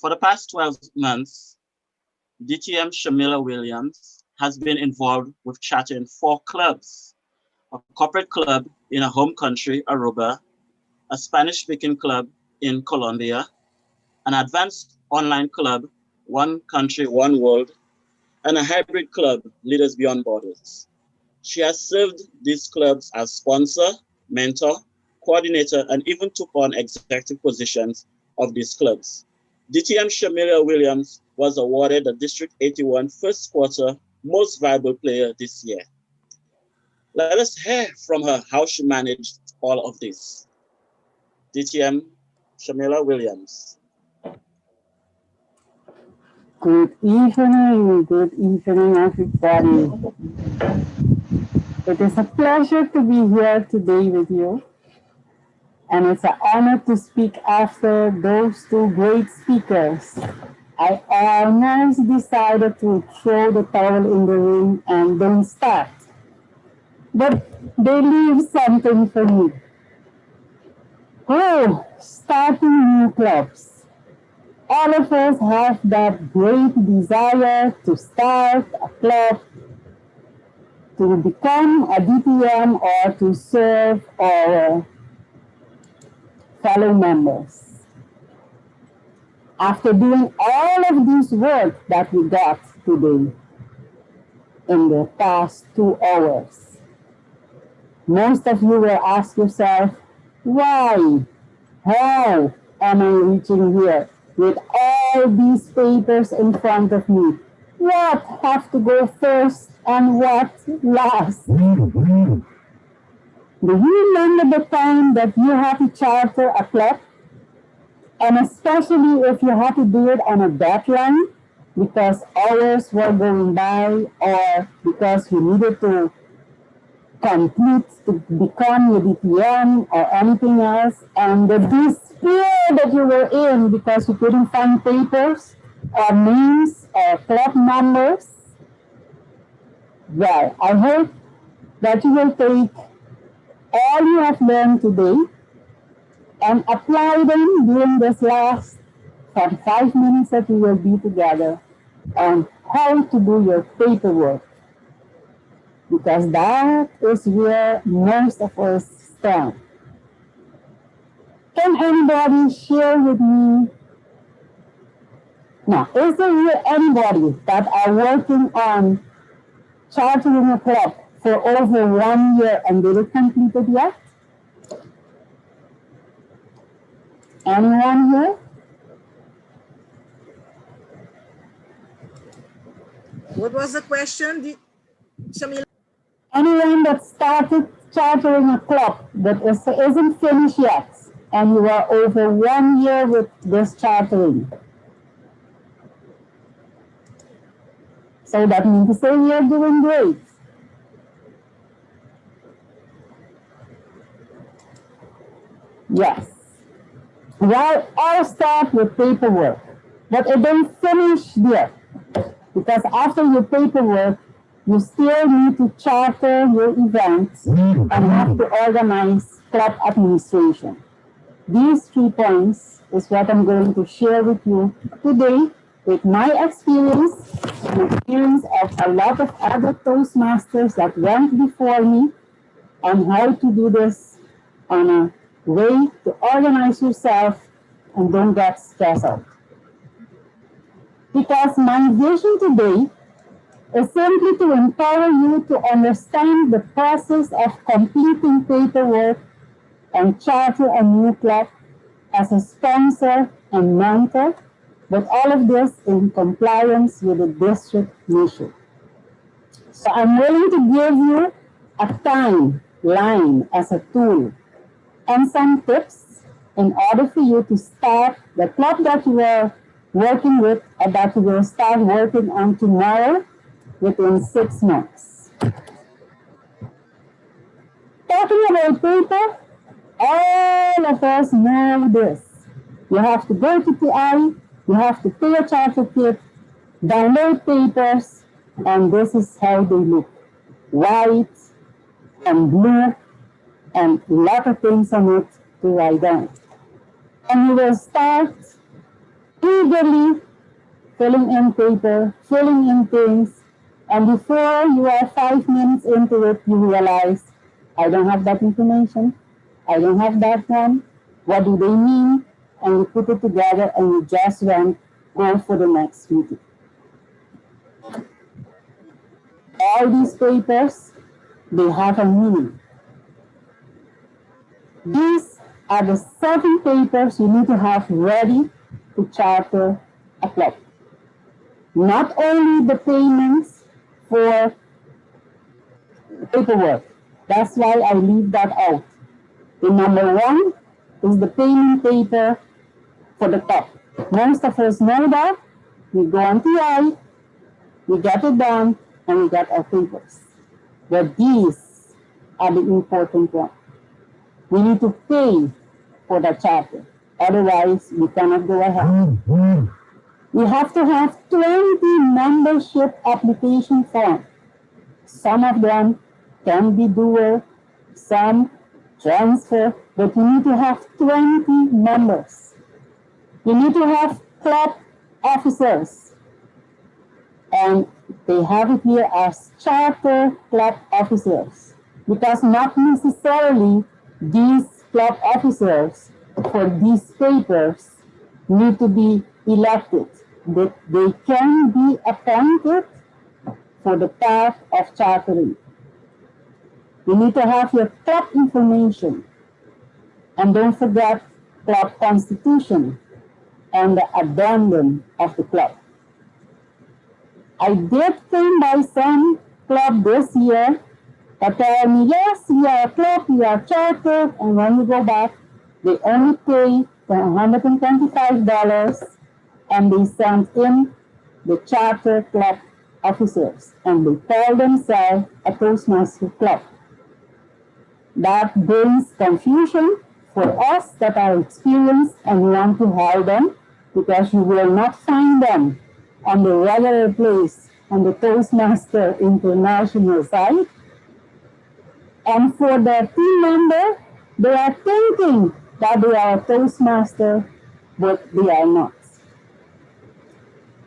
For the past 12 months, DTM Shamilla Williams has been involved with charting 4 clubs: a corporate club in a home country, Aruba, a Spanish-speaking club in Colombia, an advanced online club, One Country, One World, and a hybrid club, Leaders Beyond Borders. She has served these clubs as sponsor, mentor, coordinator, and even took on executive positions of these clubs. DTM Shamilla Williams was awarded the District 81 First Quarter Most Valuable Player this year. Let us hear from her how she managed all of this. DTM Shamilla Williams. Good evening, everybody. It is a pleasure to be here today with you, and it's an honor to speak after those 2 great speakers. I almost decided to throw the towel in the ring and don't start, but they leave something for me. Oh, starting new clubs. All of us have that great desire to start a club, to become a DTM, or to serve our fellow members. After doing all of this work that we got today in the past 2 hours, most of you will ask yourself, why? How am I reaching here with all these papers in front of me? What have to go first and what last? Do you remember the time that you had to charter a club? And especially if you had to do it on a deadline because hours were going by or because you needed to complete to become your DTM or anything else, and the despair that you were in because you couldn't find papers or names or club numbers. Well, I hope that you will take all you have learned today and apply them during this last 45 minutes that we will be together on how to do your paperwork, because that is where most of us stand. Can anybody share with me? Now, is there here anybody that are working on chartering a club for over 1 year and didn't complete it yet? Anyone here? What was the question, Shamilla? Anyone that started chartering a club that isn't finished yet, and you are over 1 year with this chartering. So that means to say you're doing great. Yes. Well, I'll start with paperwork, but it don't finish there, because after your paperwork, you still need to charter your events and have to organize club administration. These 3 points is what I'm going to share with you today with my experience and experience of a lot of other Toastmasters that went before me on how to do this on a way to organize yourself and don't get stressed out. Because my vision today is simply to empower you to understand the process of completing paperwork and charter a new club as a sponsor and mentor, but all of this in compliance with the district mission. So I'm willing to give you a timeline as a tool and some tips in order for you to start the club that you are working with or that you will start working on tomorrow within 6 months. Talking about paper, all of us know this. You have to go to TI, you have to pay a charter kit, download papers, and this is how they look. White and blue and a lot of things on it to write down. And you will start eagerly filling in paper, filling in things, and before you are 5 minutes into it, you realize, I don't have that information, I don't have that one, what do they mean? And you put it together and you just go for the next meeting. All these papers, they have a meaning. These are the 7 papers you need to have ready to charter a club. Not only the payments for paperwork. That's why I leave that out. The number 1 is the payment paper for the club. Most of us know that. We go on TI, we get it done, and we get our papers. But these are the important ones. We need to pay for the charter. Otherwise, we cannot go ahead. We have to have 20 membership application forms. Some of them can be dual, some transfer, but you need to have 20 members. You need to have club officers. And they have it here as charter club officers, because not necessarily these club officers for these papers need to be elected. They can be appointed for the path of chartering. You need to have your club information. And don't forget club constitution and the addendum of the club. I did come by some club this year that tell me, yes, we are a club, we are chartered, and when you go back, they only pay $125 and they send in the charter club officers and they call themselves a Toastmaster club. That brings confusion for us that are experienced and want to hire them, because you will not find them on the regular place on the Toastmaster International site. And for the team member, they are thinking that they are a Toastmaster, but they are not.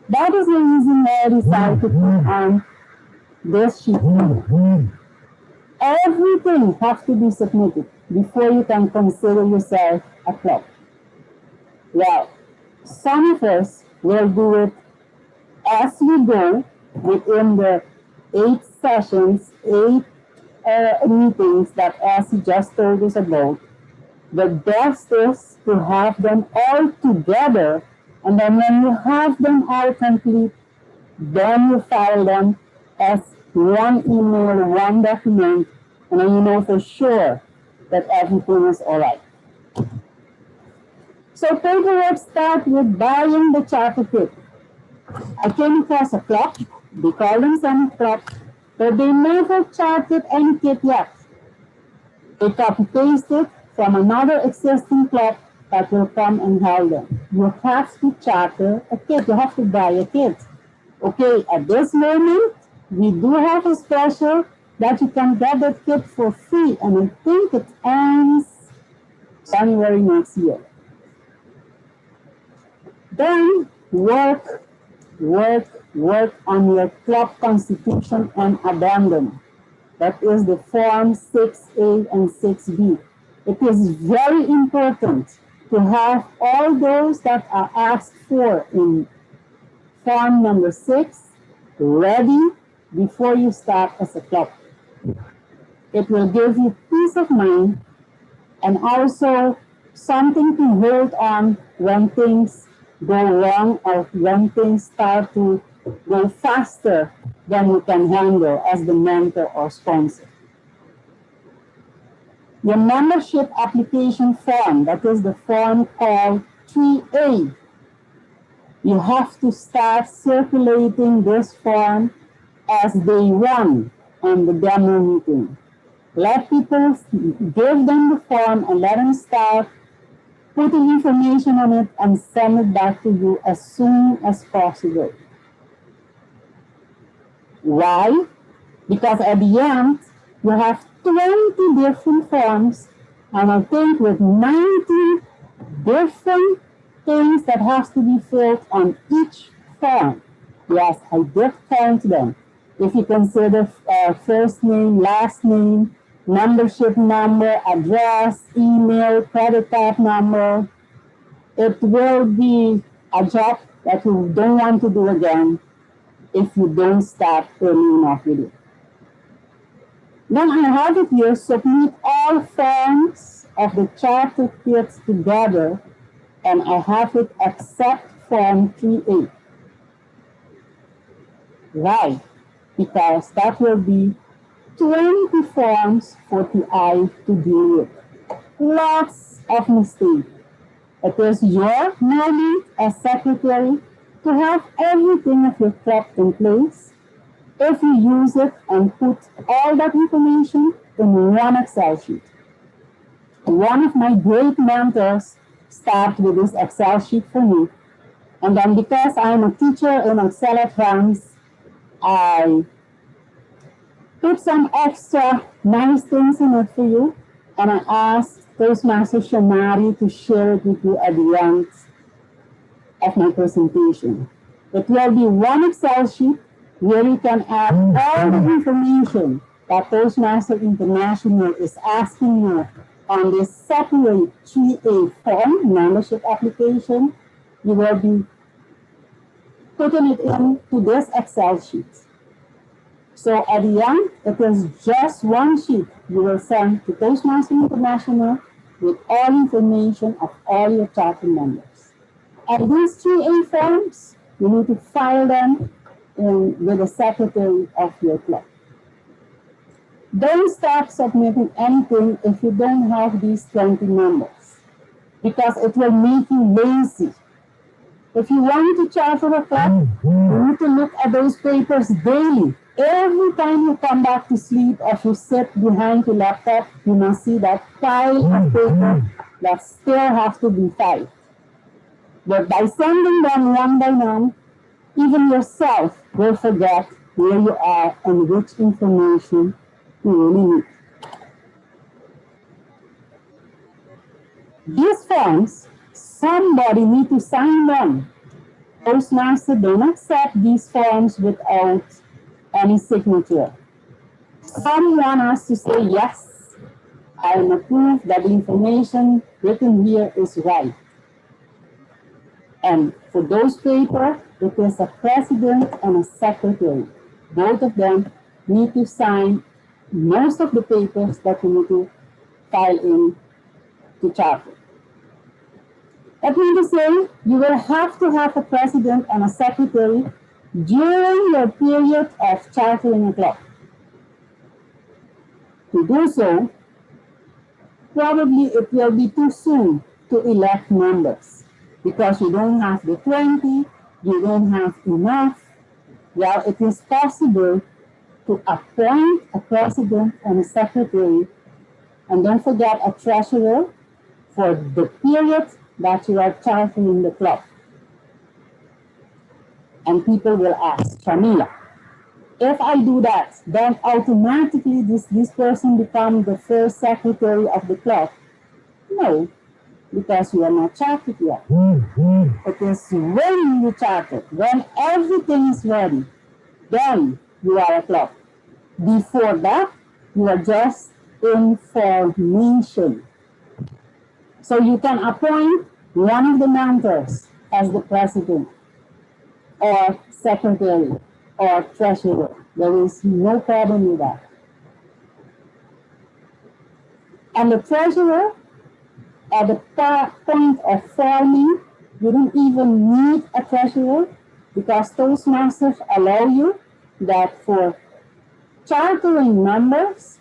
That is the reason why I decided to put on this sheet. Everything has to be submitted before you can consider yourself a club. Well, some of us will do it as we go within the 8 sessions, 8 meetings that Essie just told us about. The best is to have them all together, and then when you have them all complete, then you file them as one email, one document, and then you know for sure that everything is all right. So paperwork starts with buying the charter kit. I came across a club, they call themselves a club, but they never chartered any kit yet. They copy-pasted from another existing club that will come and help them. You have to charter a kit, you have to buy a kit. Okay, at this moment, we do have a special that you can get that kit for free, and I think it ends January next year. Then work on your club constitution and addendum. That is the Form 6A and 6B. It is very important to have all those that are asked for in Form number 6 ready before you start as a club. It will give you peace of mind and also something to hold on when things go wrong or when things start to go faster than you can handle as the mentor or sponsor. Your membership application form, that is the form called 3A. You have to start circulating this form as day 1 on the demo meeting. Let people, give them the form and let them start putting information on it and send it back to you as soon as possible. Why? Because at the end, you have 20 different forms, and I think with 19 different things that has to be filled on each form. Yes, I did count them. If you consider first name, last name, membership number, address, email, credit card number, it will be a job that you don't want to do again if you don't start early enough with it. Then I have it here, submit all forms of the charter kits together, and I have it except Form 3A. Right, because that will be 20 forms for TI to deal with. Lots of mistakes. It is your mandate as secretary to have everything of your club in place. If you use it and put all that information in one Excel sheet. One of my great mentors started with this Excel sheet for me. And then because I'm a teacher in Excel advance, I put some extra nice things in it for you. And I asked Toastmaster Shamari to share it with you at the end of my presentation. It will be one Excel sheet where you can add all the information that Toastmaster International is asking you on this separate 3A form membership application. You will be putting it into this Excel sheet. So at the end, it is just one sheet you will send to Toastmaster International with all information of all your charter members. And these 3A forms, you need to file them with the secretary of your club. Don't start submitting anything if you don't have these 20 members, because it will make you lazy. If you want to charter a club, you need to look at those papers daily. Every time you come back to sleep or you sit behind your laptop, you must see that pile of paper that still has to be filed. But by sending them one by one, even yourself will forget where you are and which information you really need. These forms, somebody needs to sign them. Toastmaster don't accept these forms without any signature. Someone has to say, yes, I am approved that the information written here is right. And for those papers, it is a president and a secretary. Both of them need to sign most of the papers that you need to file in to charter. That means to say, you will have to have a president and a secretary during your period of chartering a club. To do so, probably it will be too soon to elect members because you don't have the 20, you don't have enough. Well, it is possible to appoint a president and a secretary, and don't forget a treasurer for the period that you are chartering the club. And people will ask, Shamilla, if I do that, then automatically this person becomes the first secretary of the club. No, because you are not chartered yet. It is when you charter, when everything is ready, then you are a club. Before that, you are just information. So you can appoint one of the members as the president or secretary or treasurer. There is no problem with that. And the treasurer, at the point of forming, you don't even need a treasurer because Toastmasters allow you that for chartering members,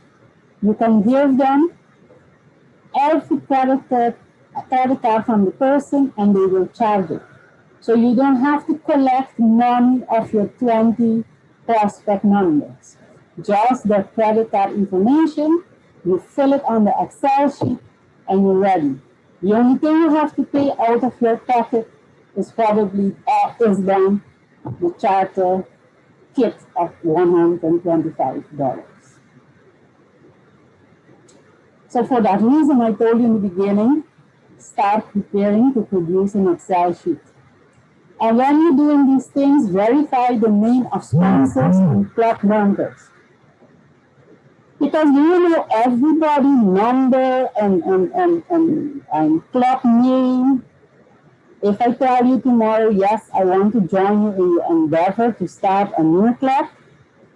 you can give them every credit card from the person and they will charge it. So you don't have to collect none of your 20 prospect members. Just the credit card information, you fill it on the Excel sheet and you're ready. The only thing you have to pay out of your pocket is probably then the charter kit of $125. So for that reason, I told you in the beginning, start preparing to produce an Excel sheet. And when you're doing these things, verify the name of sponsors and club members. Because you know everybody number and club name. If I tell you tomorrow, yes, I want to join you in your endeavor to start a new club,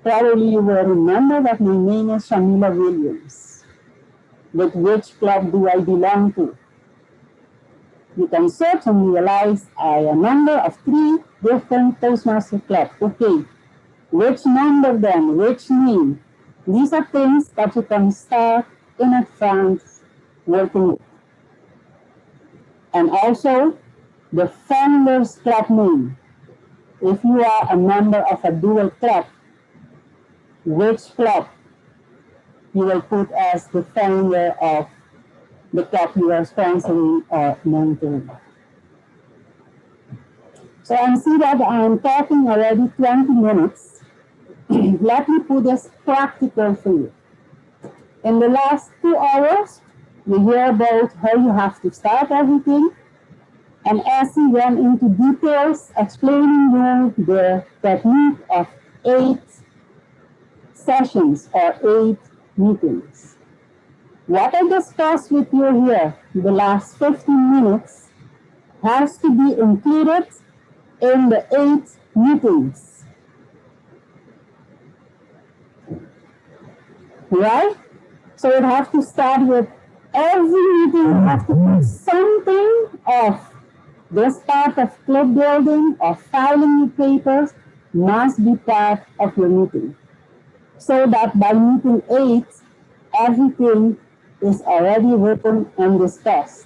probably you will remember that my name is Shamilla Williams. But which club do I belong to? You can search and realize I am a member of 3 different Toastmaster clubs. Okay, which number then, which name? These are things that you can start in advance working with. And also, the founder's club name. If you are a member of a dual club, which club you will put as the founder of the club you are sponsoring or mentoring. So I see that I'm talking already 20 minutes. Let me put this practical for you. In the last 2 hours, you hear about how you have to start everything. And Essie went into details explaining you the technique of 8 sessions or 8 meetings. What I discussed with you here the last 15 minutes has to be included in the 8 meetings. Right? So you have to start with every meeting, you have to put something of this part of club building or filing your papers must be part of your meeting. So that by meeting 8, everything is already written and discussed.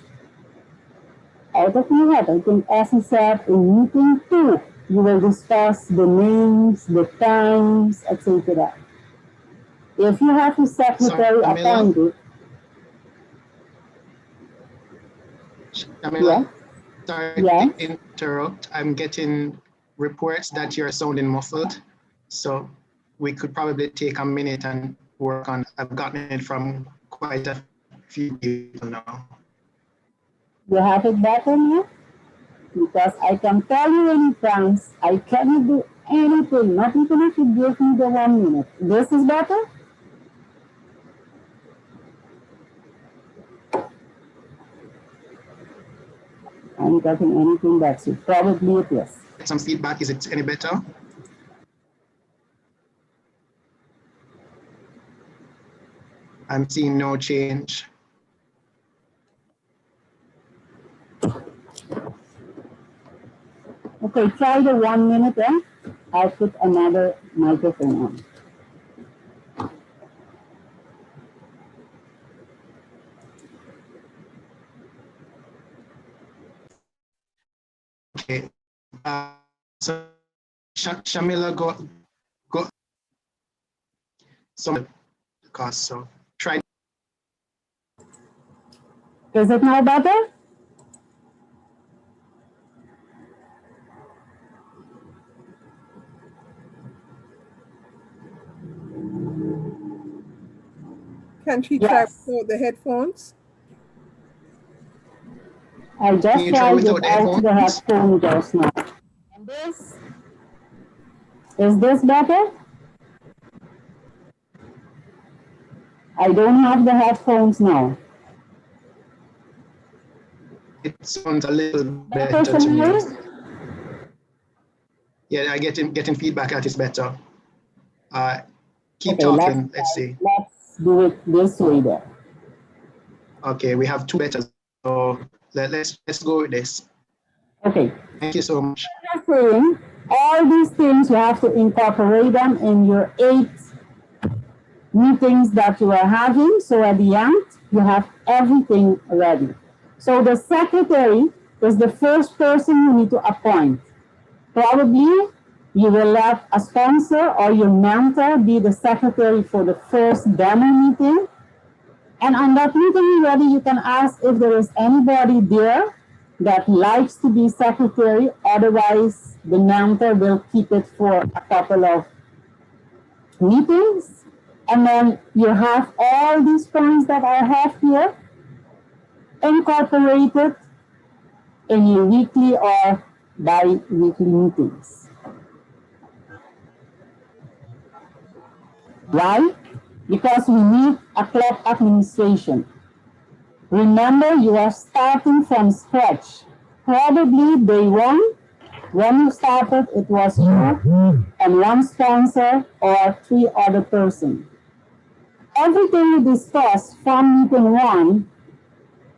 Out of my head, I think as he said, in meeting 2, you will discuss the names, the times, etc. If you have a secretary appointed, Shamilla, sorry to interrupt. I'm getting reports that you're sounding muffled. So we could probably take a minute and work on. I've gotten it from quite a few people now. You have it better now? Because I can tell you in France, I cannot do anything, not even if you give me the 1 minute. This is better? I'm not getting anything back, so probably it is. Some feedback, is it any better? I'm seeing no change. Okay, try the 1 minute then. I'll put another microphone on. Okay. So Shamilla, go. So, so try. Is it now better? Can she try without the headphones? I just tried without the headphone just now. And this? Is this better? I don't have the headphones now. It sounds a little better to me. Yeah, I getting feedback that is better. Keep talking. Let's see. Let's do it this way then. Okay, we have 2 better. So let's go with this. Okay. Thank you so much. All these things you have to incorporate them in your 8 meetings that you are having. So at the end, you have everything ready. So the secretary is the first person you need to appoint. Probably you will let a sponsor or your mentor be the secretary for the first demo meeting. And on that meeting already, you can ask if there is anybody there that likes to be secretary. Otherwise, the mentor will keep it for a couple of meetings. And then you have all these points that I have here. incorporate it in your weekly or bi-weekly meetings. Why? Because we need a club administration. Remember, you are starting from scratch. Probably day one, when you started, it was you and one sponsor or 3 other persons. Everything you discuss from meeting 1,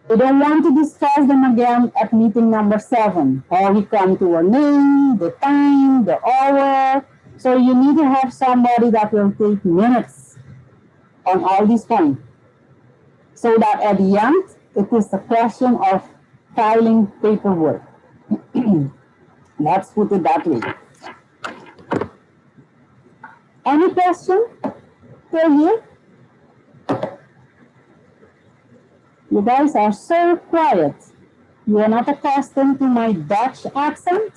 we don't want to discuss them again at meeting number 7. How we come to a name, the time, the hour. So you need to have somebody that will take minutes on all these points. So that at the end, it is a question of filing paperwork. Let's put it that way. Any question till here? You guys are so quiet. You are not accustomed to my Dutch accent?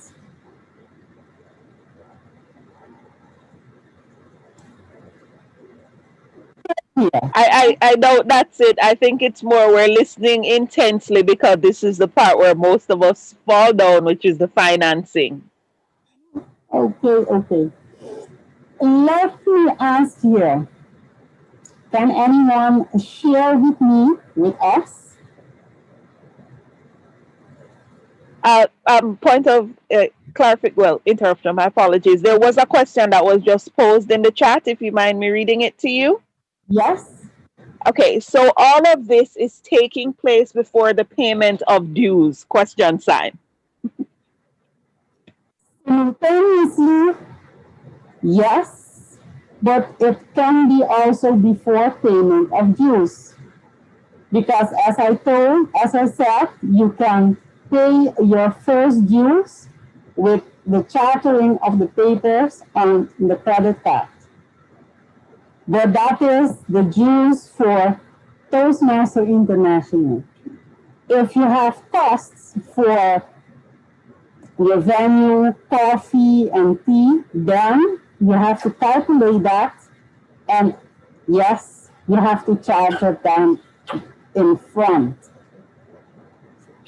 Yeah. I doubt that's it. I think it's more we're listening intensely because this is the part where most of us fall down, which is the financing. Okay. Let me ask here. Can anyone share with me, with us? Point of interruption, my apologies. There was a question that was just posed in the chat, if you mind me reading it to you. Yes. Okay, so all of this is taking place before the payment of dues, question sign. Simultaneously, yes, but it can be also before payment of dues. Because as I said, you can pay your first dues with the chartering of the papers on the credit card. But that is the dues for Toastmaster International. If you have costs for your venue, coffee, and tea, then you have to calculate that. And yes, you have to charge it down in front.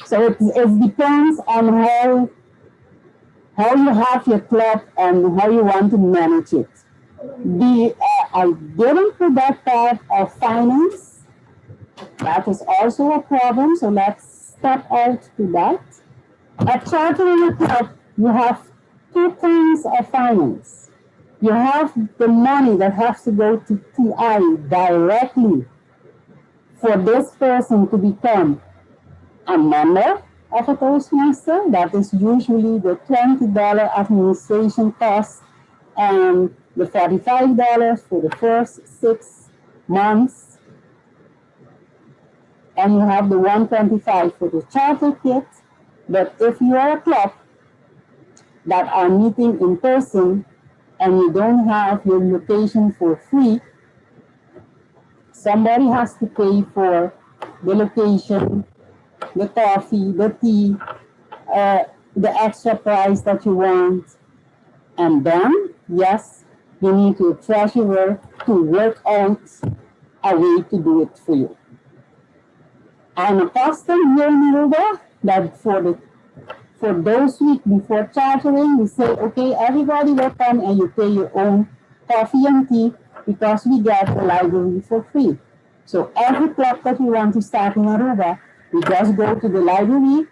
So it depends on how you have your club and how you want to manage it. I didn't put that part of finance. That is also a problem, so let's step out to that. At chartering a club, you have 2 kinds of finance. You have the money that has to go to TI directly for this person to become a member of a Toastmaster. That is usually the $20 administration cost and the $45 for the first 6 months. And you have the $125 for the charter kit. But if you are a club that are meeting in person and you don't have your location for free, somebody has to pay for the location, the coffee, the tea, the extra price that you want. And then, yes, you need your treasurer to work out a way to do it for you. I'm accustomed here in Aruba that for those weeks before chartering, we say, okay, everybody will come and you pay your own coffee and tea because we get the library for free. So every club that we want to start in Aruba, we just go to the library,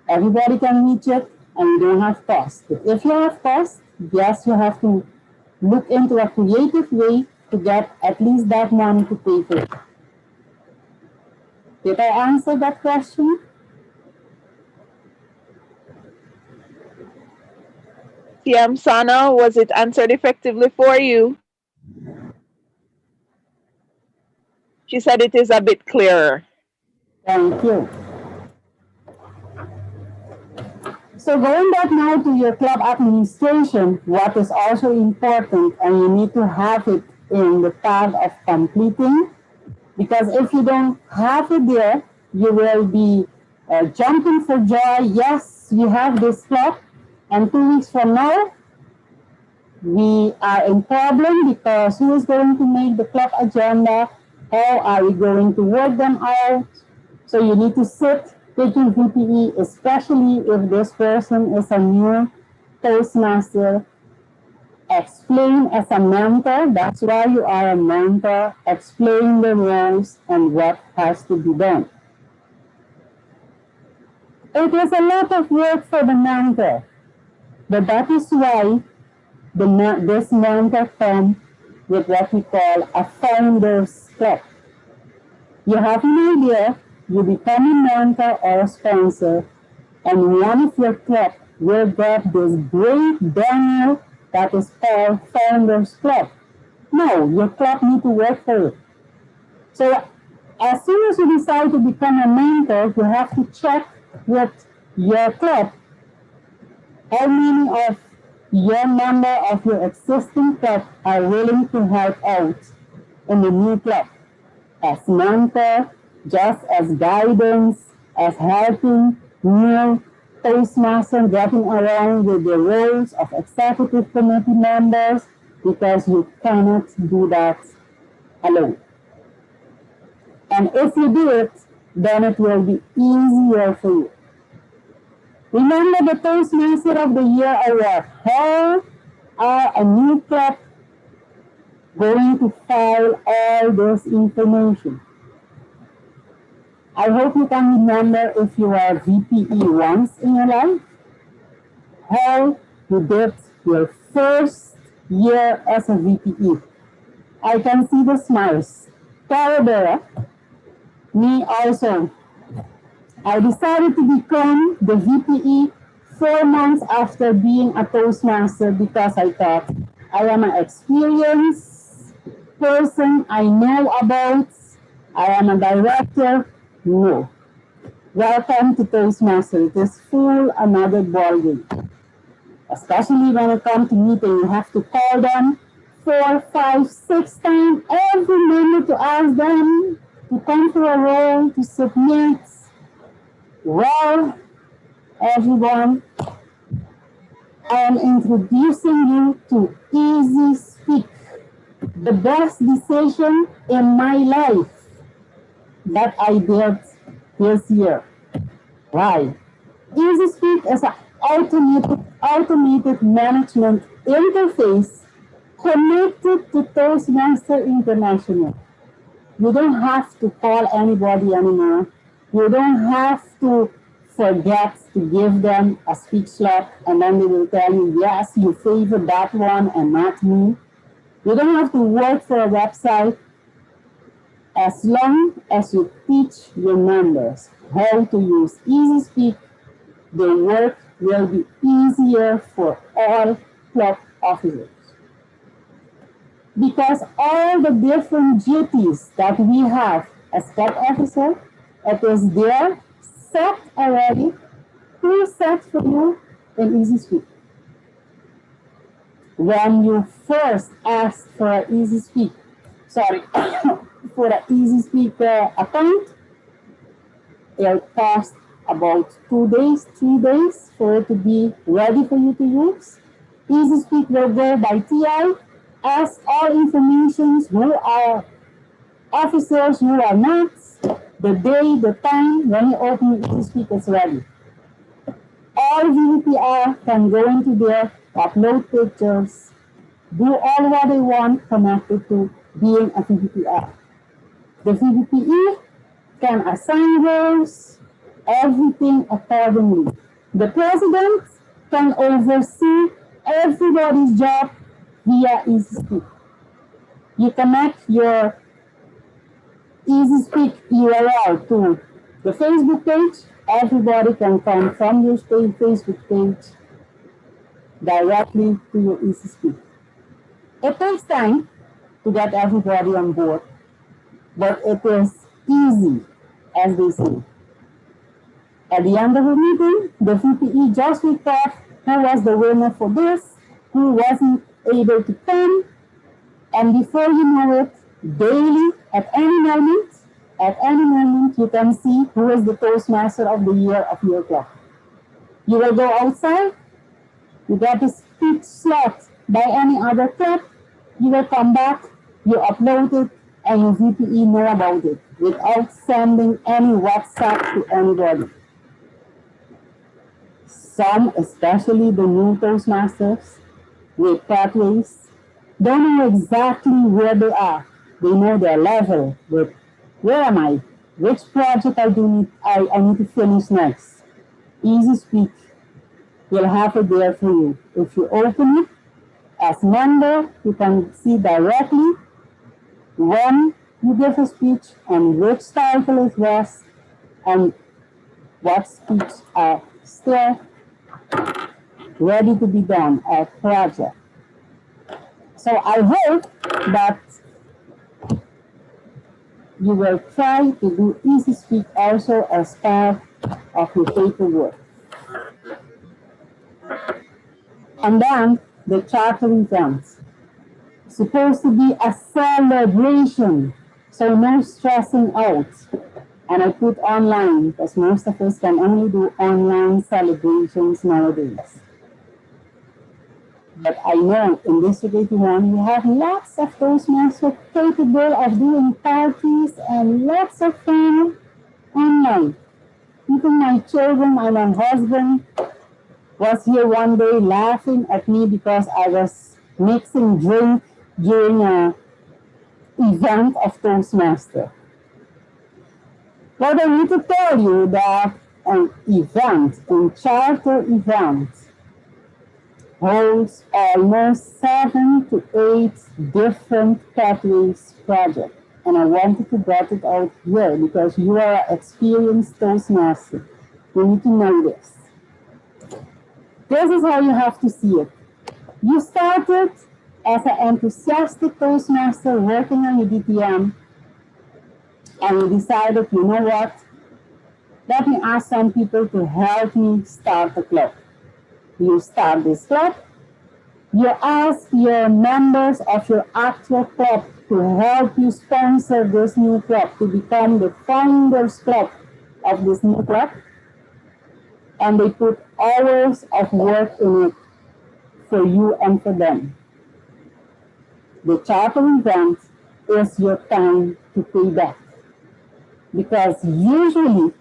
everybody can reach it, and you don't have cost. But if you have cost, yes, you have to look into a creative way to get at least that money to pay for it. Did I answer that question? TM Sana, was it answered effectively for you? She said it is a bit clearer. Thank you. So going back now to your club administration, what is also important, and you need to have it in the path of completing, because if you don't have it there, you will be jumping for joy. Yes, we have this club, and 2 weeks from now, we are in problem because who is going to make the club agenda? How are we going to work them out? So you need to sit with your VPE, especially if this person is a new Toastmaster. Explain as a mentor, that's why you are a mentor. Explain the rules and what has to be done. It is a lot of work for the mentor, but that is why this mentor comes with what we call a founder's club. You have an idea, you become a mentor or a sponsor, and one of your club will get this great banner that is called Founders Club. No, your club need to work for it. So as soon as you decide to become a mentor, you have to check with your club how many of your member of your existing club are willing to help out in the new club as mentor, just as guidance, as helping new Toastmasters getting around with the roles of executive committee members, because you cannot do that alone. And if you do it, then it will be easier for you. Remember the Toastmaster of the Year award. How are a new club going to file all this information? I hope you can remember if you are VPE once in your life, how you did your first year as a VPE. I can see the smiles. Carabera, me also. I decided to become the VPE 4 months after being a Toastmaster because I thought I am an experienced person, I know about, I am a director. No. Welcome to Toastmaster. It is full another ballgame. Especially when it comes to meeting, you have to call them 4, 5, 6 times every minute to ask them to come to a role, to submit. Well, everyone, I am introducing you to Easy Speak, the best decision in my life that I did this year. Why? Easy Speak is an automated management interface connected to Toastmaster International. You don't have to call anybody anymore. You don't have to forget to give them a speech slot and then they will tell you, yes, you favor that one and not me. You don't have to work for a website. As long as you teach your members how to use Easy Speak, the work will be easier for all club officers. Because all the different duties that we have as club officer, it is there, set already, preset for you in Easy Speak. When you first ask for an Easy Speak, for an Easy Speak account, it'll cost about 2 days, 3 days for it to be ready for you to use. Easy Speak will go by TI, ask all information, who are officers, who are not, the day, the time, when you open Easy Speak is ready. All VVPR can go into there, upload pictures, do all what they want connected to being a VVPR. The VVPE can assign roles, everything accordingly. The president can oversee everybody's job via Easy Speak. You connect your Easy Speak URL to the Facebook page. Everybody can come from your Facebook page directly to your Easy Speak. It takes time to get everybody on board, but it is easy, as they say. At the end of the meeting, the VPE just report who was the winner for this, who wasn't able to come, and before you know it, daily, at any moment, you can see who is the Toastmaster of the Year of your club. You will go outside, you get a speech slot by any other club, you will come back, you upload it, and your VPE know about it. without sending any WhatsApp to anybody. Some, especially the new Toastmasters with pathways, don't know exactly where they are. They know their level, but where am I? Which project I need to finish next? Easy Speak will have it there for you. If you open it as member, you can see directly when you give a speech and which title it was and what speech are still ready to be done at project. So I hope that you will try to do Easy Speak also as part of your paperwork. And then the charter events. Supposed to be a celebration, so no stressing out. And I put online because most of us can only do online celebrations nowadays. But I know in District 81 we have lots of Toastmasters capable of doing parties and lots of fun online. Even my children and my husband was here one day laughing at me because I was mixing drink during an event of Toastmaster. But I need to tell you that an event, a charter event, holds almost 7 to 8 different pathways projects. And I wanted to get it out here because you are an experienced Toastmaster. You need to know this. This is how you have to see it. You started as an enthusiastic Toastmaster working on your DTM, and you decided, you know what? Let me ask some people to help me start a club. You start this club. You ask your members of your actual club to help you sponsor this new club, to become the founders club of this new club. And they put hours of work in it for you and for them. The charter event is your time to pay back. Because usually,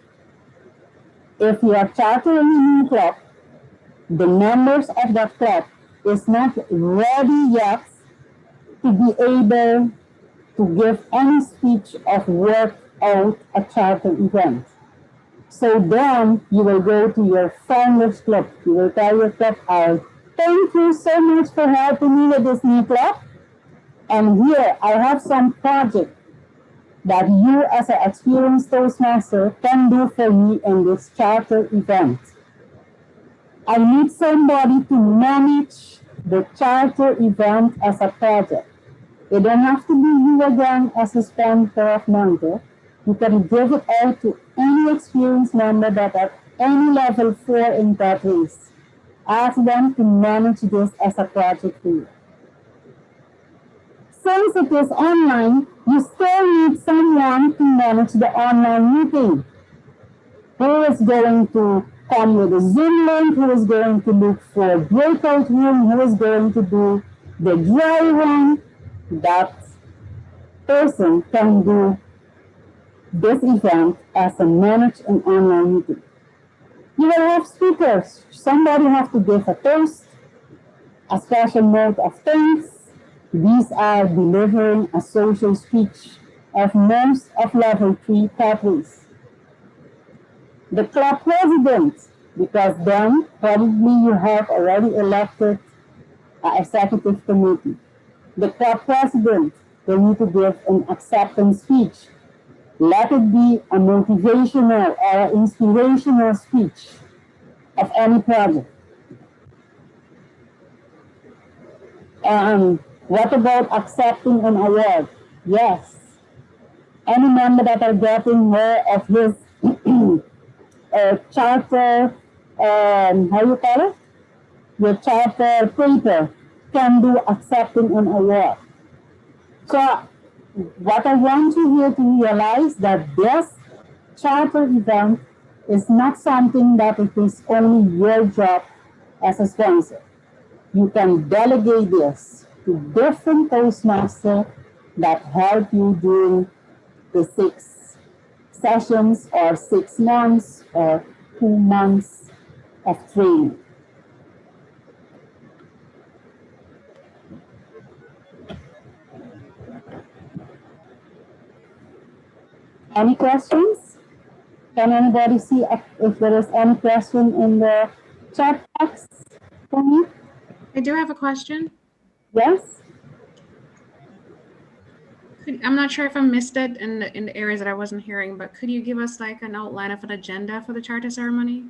if you are chartering a new club, the members of that club is not ready yet to be able to give any speech of work out a charter event. So then you will go to your founders club. You will tell your club, thank you so much for helping me with this new club. And here I have some project that you as an experienced Toastmaster can do for me in this charter event. I need somebody to manage the charter event as a project. It don't have to be you again as a sponsor of member. You can give it out to any experienced member that at any level 4 in that race. Ask them to manage this as a project for you. Since it is online, you still need someone to manage the online meeting. Who is going to come with a Zoom link? Who is going to look for a breakout room? Who is going to do the dry run? That person can do this event as a managed and online meeting. You will have speakers. Somebody has to give a toast, a special note of thanks. These are delivering a social speech of most of level 3 pathways. The club president, because then probably you have already elected an executive committee. The club president will need to give an acceptance speech. Let it be a motivational or inspirational speech of any project. And what about accepting an award? Yes. Any member that are getting more of his charter, how you call it? Your charter paper can do accepting an award. So what I want you here to realize that this charter event is not something that it is only your job as a sponsor. You can delegate this to different Toastmasters that help you during the 6 sessions or 6 months or 2 months of training. Any questions? Can anybody see if there is any question in the chat box for me? I do have a question. Yes? I'm not sure if I missed it in the areas that I wasn't hearing, but could you give us like an outline of an agenda for the charter ceremony?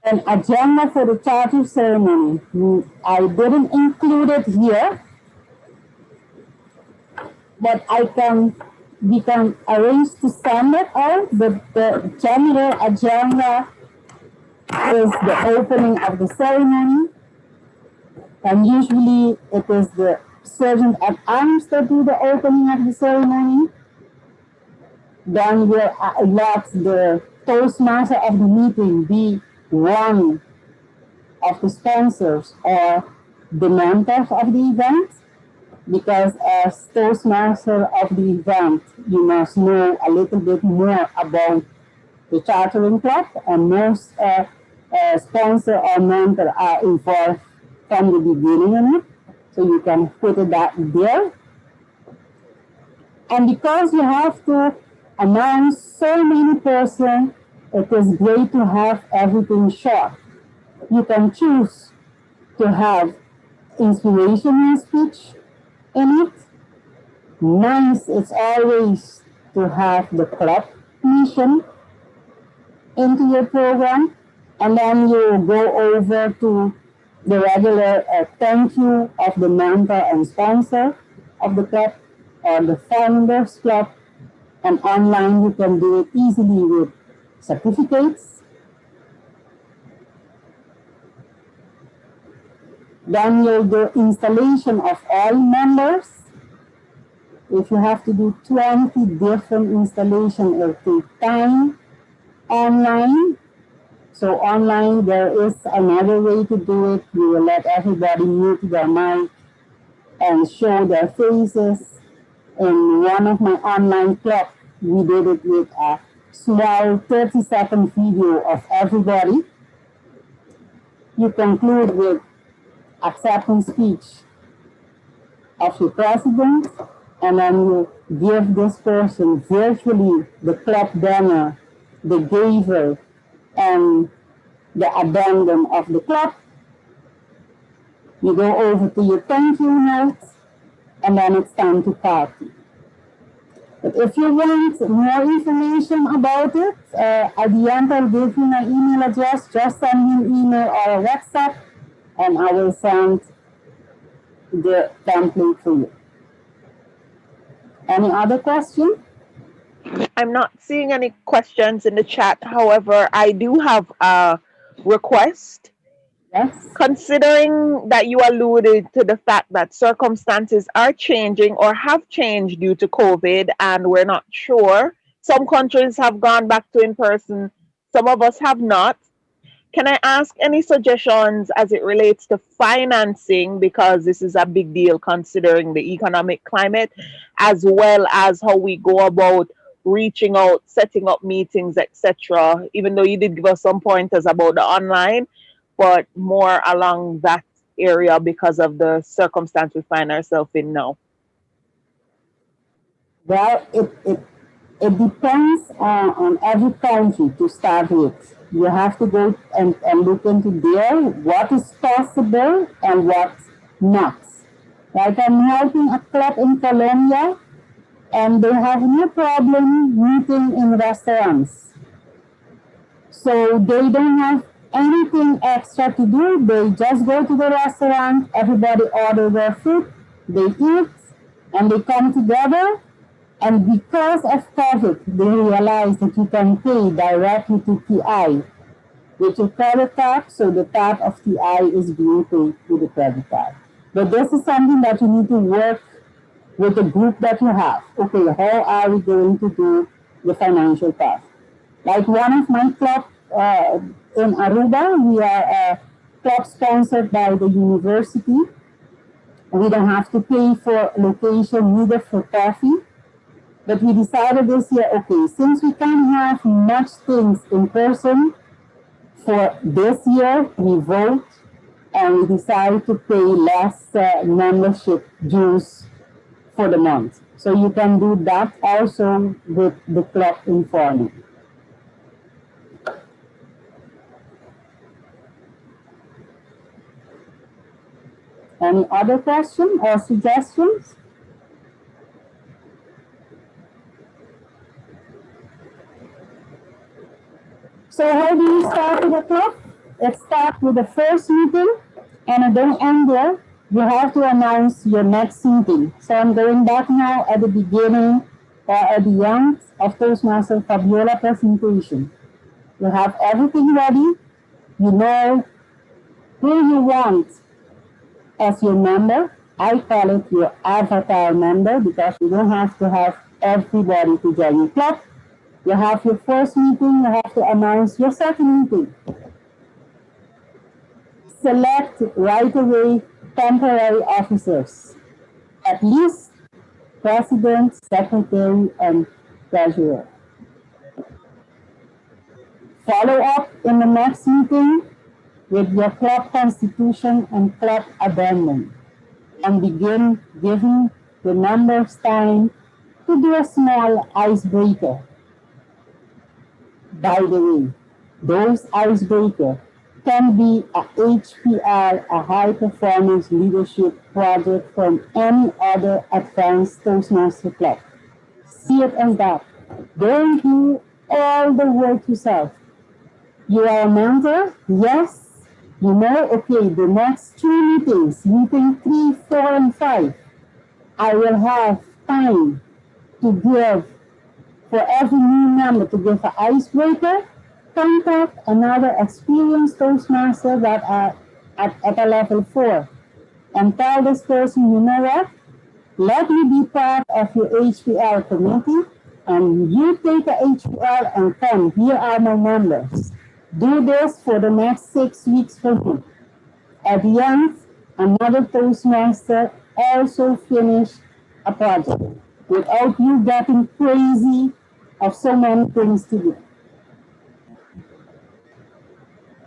An agenda for the charter ceremony. I didn't include it here, but we can arrange to send it out. But the general agenda is the opening of the ceremony, and usually it is the sergeant at arms that do the opening of the ceremony. Then we'll let the Toastmaster of the meeting be one of the sponsors or the mentors of the event, because as Toastmaster of the event, you must know a little bit more about the chartering club, and most sponsor or mentor are involved from the beginning in it, so you can put it that there. And because you have to announce so many persons, it is great to have everything short. You can choose to have inspirational speech in it. Nice, it's always to have the club mission into your program, and then you go over to the regular thank you of the mentor and sponsor of the club or the founders club, and online you can do it easily with certificates. Then you'll do installation of all members. If you have to do 20 different installations, it'll take time. Online, so online there is another way to do it. You will let everybody mute their mic and show their faces. In one of my online clubs, we did it with a small 30-second video of everybody. You conclude with acceptance speech of the president, and then you give this person virtually the club banner, the giver, and the addendum of the club. You go over to your thank you notes, and then it's time to party. But if you want more information about it, at the end I'll give you my email address. Just send me an email or a WhatsApp, and I will send the template for you. Any other question? I'm not seeing any questions in the chat. However, I do have a request. Yes. Considering that you alluded to the fact that circumstances are changing or have changed due to COVID, and we're not sure, some countries have gone back to in person, some of us have not. Can I ask any suggestions as it relates to financing, because this is a big deal considering the economic climate, as well as how we go about reaching out, setting up meetings, etc. Even though you did give us some pointers about the online, but more along that area because of the circumstance we find ourselves in now. Well, it depends on every country to start with. You have to go and look into there what is possible and what's not. Like I'm helping a club in Colombia, and they have no problem meeting in restaurants. So they don't have anything extra to do. They just go to the restaurant, everybody order their food, they eat, and they come together. And because of COVID, they realize that you can pay directly to TI with your credit card, so the part of TI is being paid with the credit card. But this is something that you need to work with the group that you have. Okay, how are we going to do the financial part? Like one of my clubs in Aruba, we are a club sponsored by the university. We don't have to pay for location, neither for coffee. But we decided this year, okay, since we can't have much things in person, for this year we vote and we decide to pay less membership dues for the month. So you can do that also with the club informing. Any other question or suggestions? So how do you start with a club? It starts with the first meeting and it don't end there. You have to announce your next meeting. So I'm going back now at the beginning or at the end of Toastmaster Fabiola presentation. You have everything ready. You know who you want as your member. I call it your avatar member because you don't have to have everybody to join your club. You have your first meeting, you have to announce your second meeting. Select right away temporary officers, at least president, secretary, and treasurer. Follow up in the next meeting with your club constitution and club addendum and begin giving the members time to do a small icebreaker. By the way, those icebreakers can be a HPR, a high performance leadership project from any other advanced Toastmaster club. See it as that. Don't do all the work yourself. You are a mentor, yes. You know, okay, the next 2 meetings, meeting 3, 4, and 5, I will have time to give for every new member to give an icebreaker. Contact another experienced Toastmaster that are at a level 4 and tell this person, you know what, let me be part of your HPR committee and you take a HPR and come, here are my members. Do this for the next 6 weeks for me. At the end, another Toastmaster also finished a project without you getting crazy of so many things to do.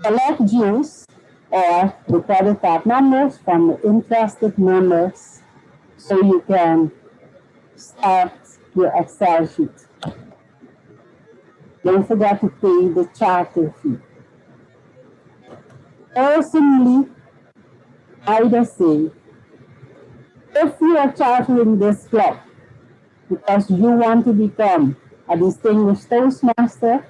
Collect dues or the credit card numbers from the interested members so you can start your Excel sheet. Don't forget to pay the charter fee. Personally, I just say, if you are chartering this club because you want to become a distinguished Toastmaster,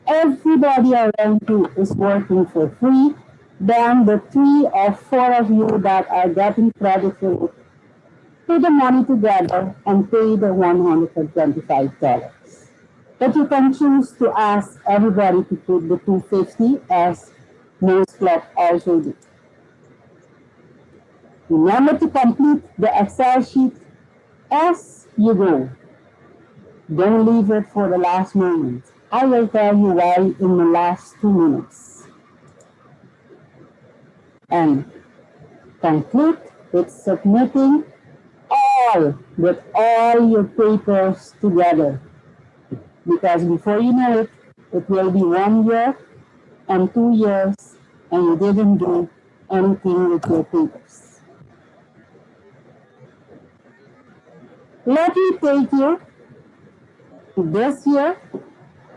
everybody around you is working for free, then the 3 or 4 of you that are getting credit for it, put the money together and pay the $125. But you can choose to ask everybody to put the $250 as most clubs also do. Remember to complete the Excel sheet as you go. Don't leave it for the last moment. I will tell you why in the last 2 minutes. And conclude with submitting with all your papers together. Because before you know it, it will be 1 year and 2 years and you didn't do anything with your papers. Let me take you to this year,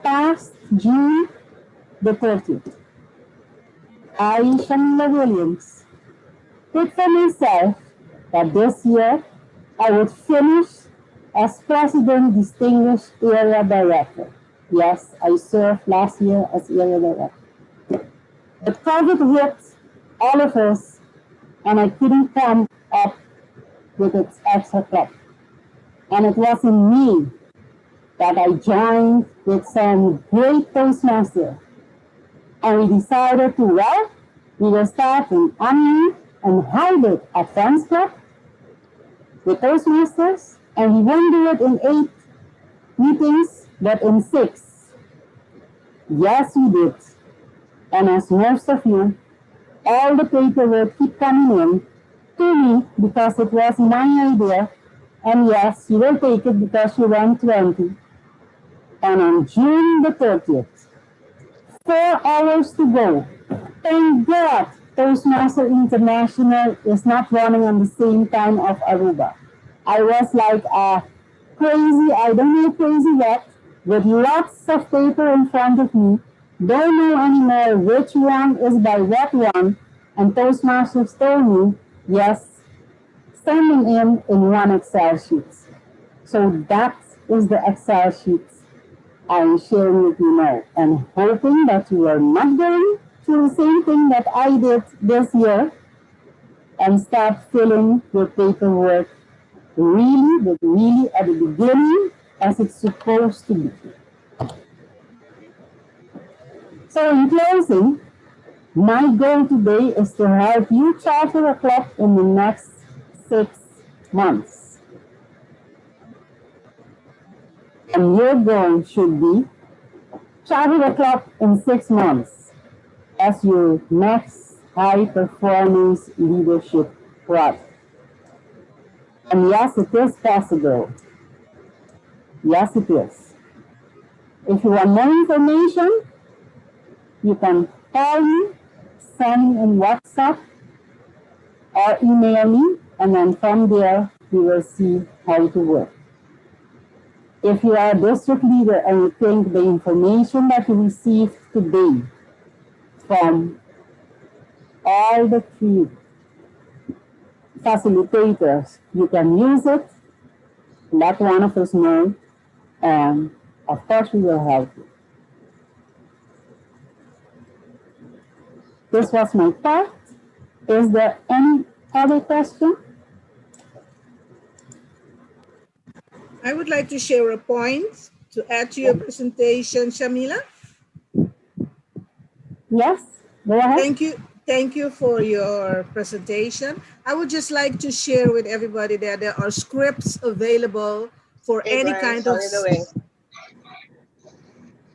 past June the 30th. I, Shamilla Williams, picked for myself that this year I would finish as President Distinguished Area Director. Yes, I served last year as Area Director. But COVID hit all of us and I couldn't come up with its extra club. And it was in me that I joined with some great Toastmasters. And we decided to, well, we will start an online and hybrid advanced club with Toastmasters, and we won't do it in 8 meetings, but in 6. Yes, we did. And as most of you, all the paperwork keep coming in to me because it was my idea And yes, you will take it because you won 20. And on June the 30th, 4 hours to go. Thank God Toastmaster International is not running on the same time of Aruba. I was like crazy, I don't know crazy yet, with lots of paper in front of me. Don't know anymore which one is by what one. And Toastmasters told me, yes, sending in one Excel sheet. So that is the Excel sheet I'm sharing with you now, and hoping that you are not going through the same thing that I did this year and start filling your paperwork really, but really at the beginning as it's supposed to be. So in closing, my goal today is to help you charter a club in the next 6 months. And your goal should be charter a club in 6 months as your next high performance leadership project. And yes, it is possible. Yes, it is. If you want more information, you can call me, send me in WhatsApp, or email me, and then from there, we will see how to work. If you are a district leader and you think the information that you received today from all the 3 facilitators, you can use it, let one of us know, and of course we will help you. This was my part. Is there any other question? I would like to share a point to add to your presentation, Shamilla. Yes, go ahead. Thank you for your presentation. I would just like to share with everybody that there are scripts available for any kind of.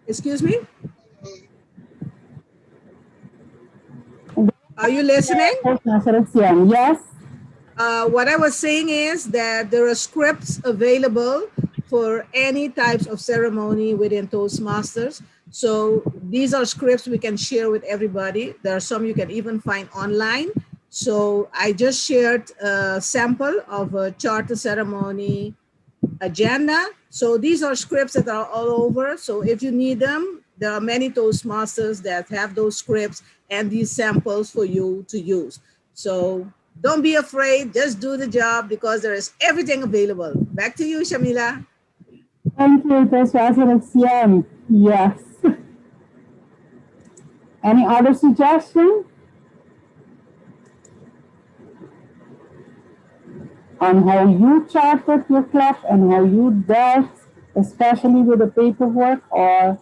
Excuse me? Are you listening? Yes. What I was saying is that there are scripts available for any types of ceremony within Toastmasters. So these are scripts we can share with everybody. There are some you can even find online. So I just shared a sample of a charter ceremony agenda. So these are scripts that are all over. So if you need them, there are many Toastmasters that have those scripts and these samples for you to use. So don't be afraid, just do the job because there is everything available. Back to you, Shamilla. Thank you, Toastmasters. Yes. Any other suggestion on how you charted your club and how you dealt, especially with the paperwork, or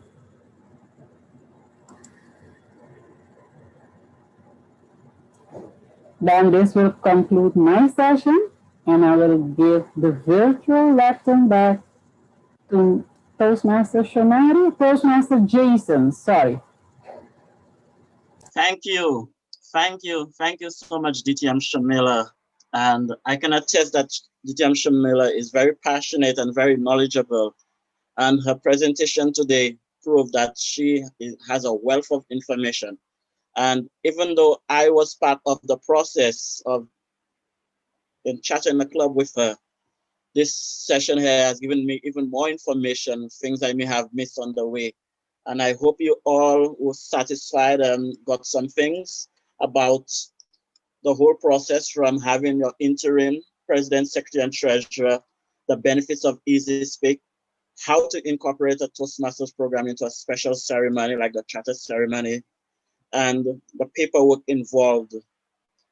then this will conclude my session and I will give the virtual lectern back to Toastmaster Shonari, Toastmaster Jason, sorry. Thank you. Thank you. Thank you so much, DTM Shamilla. And I can attest that DTM Shamilla is very passionate and very knowledgeable. And her presentation today proved that she has a wealth of information. And even though I was part of the process of chatting the club with her, this session here has given me even more information, things I may have missed on the way. And I hope you all were satisfied and got some things about the whole process, from having your interim president, secretary, and treasurer, the benefits of Easy Speak, how to incorporate a Toastmasters program into a special ceremony like the charter ceremony, and the paperwork involved,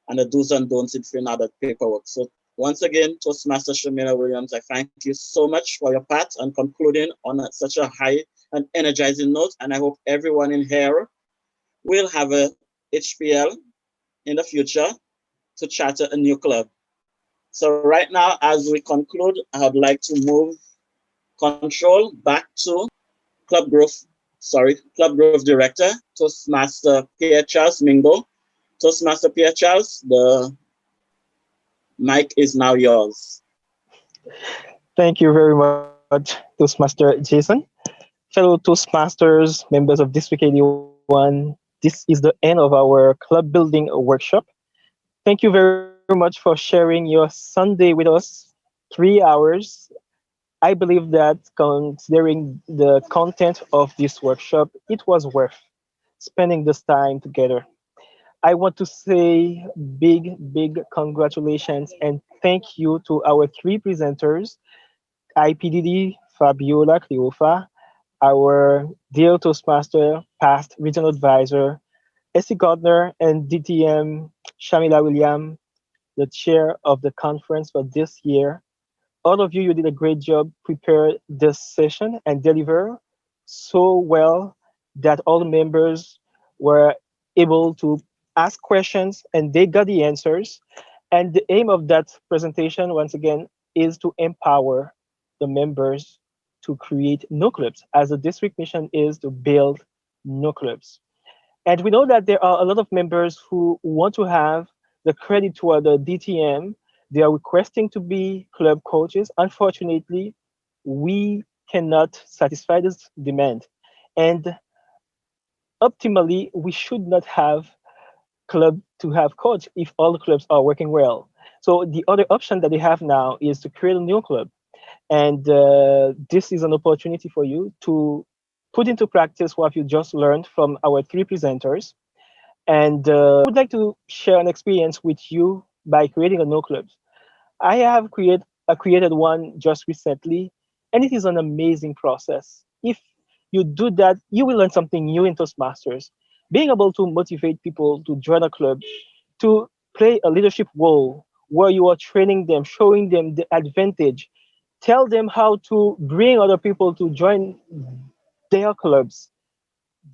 and the do's and don'ts in filling out that paperwork. So once again, Toastmaster Shamilla Williams, I thank you so much for your part and concluding on such a high and energizing note. And I hope everyone in here will have a HPL in the future to charter a new club. So right now, as we conclude, I would like to move control back to Club Growth Director, Toastmaster Pierre Charles Mingot. Toastmaster Pierre Charles, the mic is now yours. Thank you very much, Toastmaster Jason. Fellow Toastmasters, members of District 81, this is the end of our club building workshop. Thank you very much for sharing your Sunday with us. 3 hours. I believe that considering the content of this workshop, it was worth spending this time together. I want to say big congratulations and thank you to our three presenters, IPDD Fabiola Cleofa, our dear Toastmaster, past regional advisor, Essie Gardner, and DTM Shamilla Williams, the chair of the conference for this year. All of you, you did a great job prepare this session and deliver so well that all the members were able to ask questions and they got the answers. And the aim of that presentation, once again, is to empower the members to create no clubs, as the district mission is to build no clubs. And we know that there are a lot of members who want to have the credit toward the DTM. They are requesting to be club coaches. Unfortunately, we cannot satisfy this demand. And optimally, we should not have club to have coach if all the clubs are working well. So the other option that they have now is to create a new club. And this is an opportunity for you to put into practice what you just learned from our three presenters. And I would like to share an experience with you by creating a no club. I have created one just recently, and it is an amazing process. If you do that, you will learn something new in Toastmasters. Being able to motivate people to join a club, to play a leadership role where you are training them, showing them the advantage, tell them how to bring other people to join their clubs.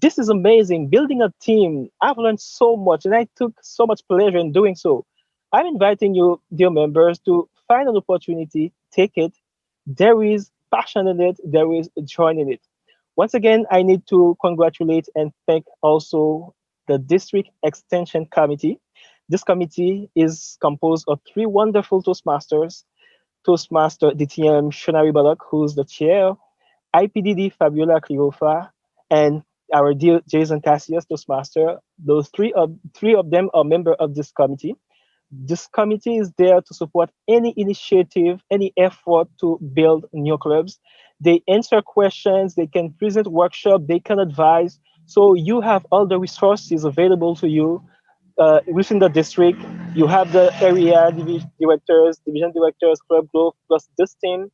This is amazing. Building a team, I've learned so much and I took so much pleasure in doing so. I'm inviting you, dear members, to find an opportunity, take it. There is passion in it, there is joy in it. Once again, I need to congratulate and thank also the District Extension Committee. This committee is composed of three wonderful Toastmasters: Toastmaster DTM Shonari Balak, who's the chair, IPDD Fabiola Cleofa, and our dear Jason Cassius, Toastmaster. Those three of them are members of this committee. This committee is there to support any initiative, any effort to build new clubs. They answer questions, they can present workshops, they can advise. So you have all the resources available to you within the district. You have the area division directors, club growth, plus this team.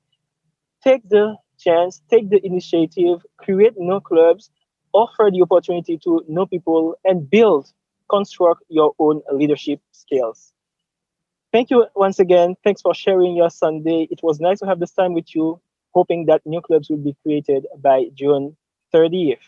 Take the chance, take the initiative, create new clubs, offer the opportunity to know people, and build, construct your own leadership skills. Thank you once again. Thanks for sharing your Sunday. It was nice to have this time with you, hoping that new clubs will be created by June 30th.